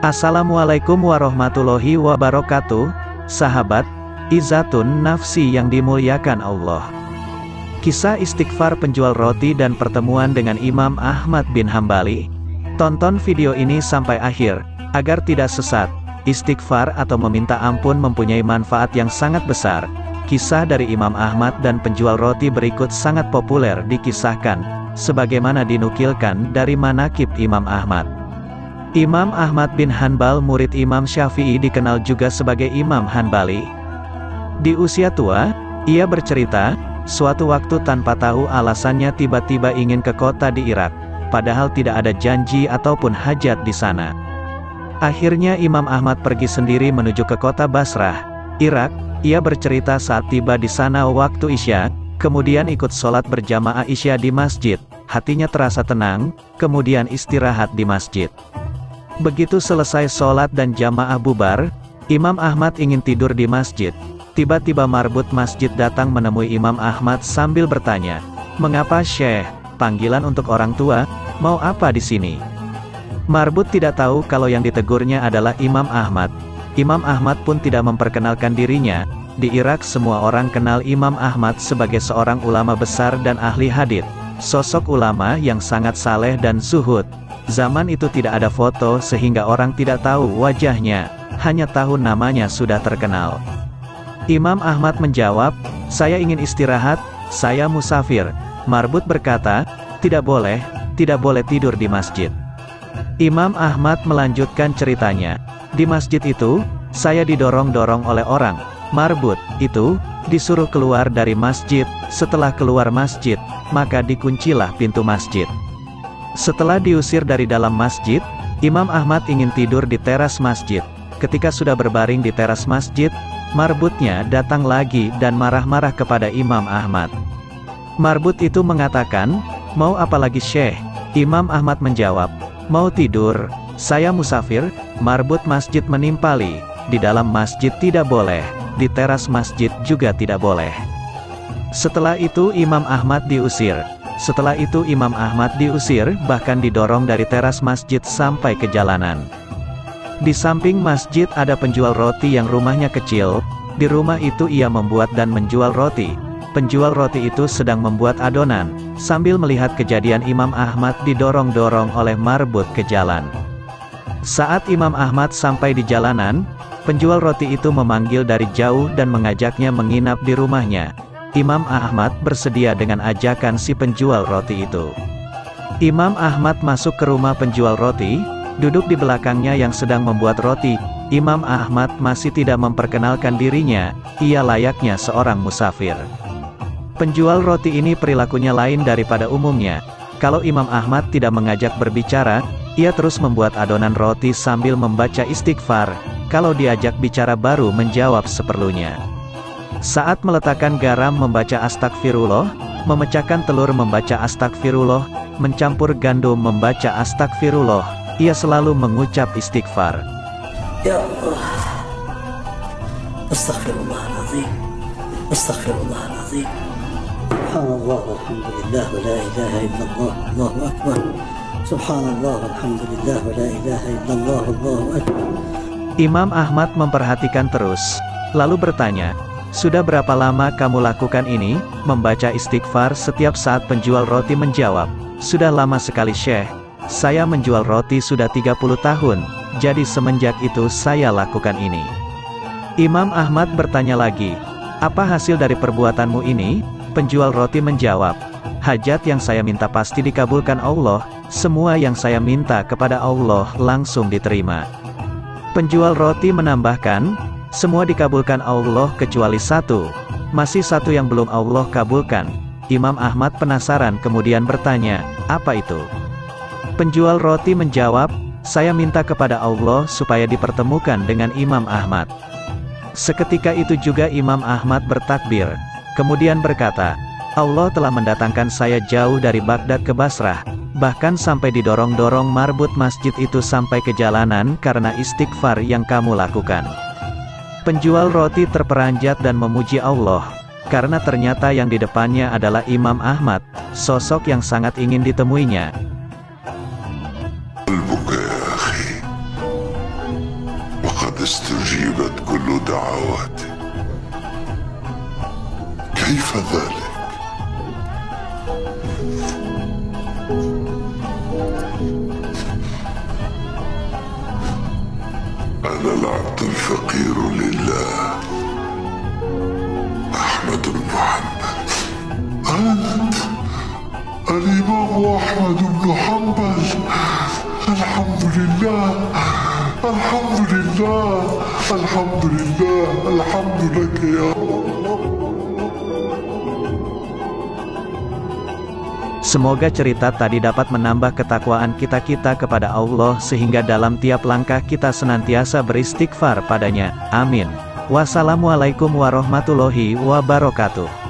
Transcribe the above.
Assalamualaikum warahmatullahi wabarakatuh, sahabat Izzatun Nafsi yang dimuliakan Allah. Kisah istighfar penjual roti dan pertemuan dengan Imam Ahmad bin Hambali. Tonton video ini sampai akhir, agar tidak sesat. Istighfar atau meminta ampun mempunyai manfaat yang sangat besar. Kisah dari Imam Ahmad dan penjual roti berikut sangat populer dikisahkan, sebagaimana dinukilkan dari manaqib Imam Ahmad. Imam Ahmad bin Hanbal, murid Imam Syafi'i, dikenal juga sebagai Imam Hanbali. Di usia tua, ia bercerita, suatu waktu tanpa tahu alasannya tiba-tiba ingin ke kota di Irak, padahal tidak ada janji ataupun hajat di sana. Akhirnya Imam Ahmad pergi sendiri menuju ke kota Basrah, Irak. Ia bercerita saat tiba di sana waktu Isya, kemudian ikut sholat berjamaah Isya di masjid. Hatinya terasa tenang, kemudian istirahat di masjid. Begitu selesai sholat dan jamaah bubar, Imam Ahmad ingin tidur di masjid. Tiba-tiba marbut masjid datang menemui Imam Ahmad sambil bertanya, "Mengapa Syekh? Panggilan untuk orang tua, mau apa di sini?" Marbut tidak tahu kalau yang ditegurnya adalah Imam Ahmad. Imam Ahmad pun tidak memperkenalkan dirinya. Di Irak semua orang kenal Imam Ahmad sebagai seorang ulama besar dan ahli hadits, sosok ulama yang sangat saleh dan zuhud. Zaman itu tidak ada foto sehingga orang tidak tahu wajahnya, hanya tahu namanya sudah terkenal. Imam Ahmad menjawab, "Saya ingin istirahat, saya musafir." Marbut berkata, tidak boleh tidur di masjid." Imam Ahmad melanjutkan ceritanya, "Di masjid itu, saya didorong-dorong oleh orang. Marbut itu disuruh keluar dari masjid. Setelah keluar masjid, maka dikuncilah pintu masjid. Setelah diusir dari dalam masjid, Imam Ahmad ingin tidur di teras masjid. Ketika sudah berbaring di teras masjid, marbutnya datang lagi dan marah-marah kepada Imam Ahmad. Marbut itu mengatakan, "Mau apa lagi Syekh?" Imam Ahmad menjawab, "Mau tidur, saya musafir." Marbut masjid menimpali, "Di dalam masjid tidak boleh, di teras masjid juga tidak boleh." Setelah itu Imam Ahmad diusir. Bahkan didorong dari teras masjid sampai ke jalanan. Di samping masjid ada penjual roti yang rumahnya kecil. Di rumah itu ia membuat dan menjual roti. Penjual roti itu sedang membuat adonan, sambil melihat kejadian Imam Ahmad didorong-dorong oleh marbut ke jalan. Saat Imam Ahmad sampai di jalanan, penjual roti itu memanggil dari jauh dan mengajaknya menginap di rumahnya. Imam Ahmad bersedia dengan ajakan si penjual roti itu. Imam Ahmad masuk ke rumah penjual roti, duduk di belakangnya yang sedang membuat roti. Imam Ahmad masih tidak memperkenalkan dirinya, ia layaknya seorang musafir. Penjual roti ini perilakunya lain daripada umumnya. Kalau Imam Ahmad tidak mengajak berbicara, ia terus membuat adonan roti sambil membaca istighfar. Kalau diajak bicara baru menjawab seperlunya. Saat meletakkan garam membaca astagfirullah, memecahkan telur membaca astagfirullah, mencampur gandum membaca astagfirullah, ia selalu mengucap istighfar. Ya Allah, astaghfirullahaladzim, astaghfirullahaladzim, subhanallah walhamdulillah wa la ilaha illallah, Allahu akbar, subhanallah walhamdulillah wa la ilaha illallah, Allahu akbar. Imam Ahmad memperhatikan terus, lalu bertanya, "Sudah berapa lama kamu lakukan ini, membaca istighfar setiap saat?" Penjual roti menjawab, "Sudah lama sekali Syekh, saya menjual roti sudah 30 tahun, jadi semenjak itu saya lakukan ini." Imam Ahmad bertanya lagi, "Apa hasil dari perbuatanmu ini?" Penjual roti menjawab, "Hajat yang saya minta pasti dikabulkan Allah, semua yang saya minta kepada Allah langsung diterima." Penjual roti menambahkan, "Semua dikabulkan Allah kecuali satu, masih satu yang belum Allah kabulkan." Imam Ahmad penasaran kemudian bertanya, "Apa itu?" Penjual roti menjawab, "Saya minta kepada Allah supaya dipertemukan dengan Imam Ahmad." Seketika itu juga Imam Ahmad bertakbir, kemudian berkata, "Allah telah mendatangkan saya jauh dari Baghdad ke Basrah, bahkan sampai didorong-dorong marbut masjid itu sampai ke jalanan karena istighfar yang kamu lakukan." Penjual roti terperanjat dan memuji Allah, karena ternyata yang di depannya adalah Imam Ahmad, sosok yang sangat ingin ditemuinya. استجيبت كل دعواتك. كيف ذلك؟ أنا العبد الفقير لله أحمد بن حنبل. أنت الإمام أحمد بن حنبل. الحمد لله، الحمد لله، الحمد لله، الحمد لك يا الله. Semoga cerita tadi dapat menambah ketakwaan kita kepada Allah sehingga dalam tiap langkah kita senantiasa beristighfar padanya. Amin. Wassalamualaikum warahmatullahi wabarakatuh.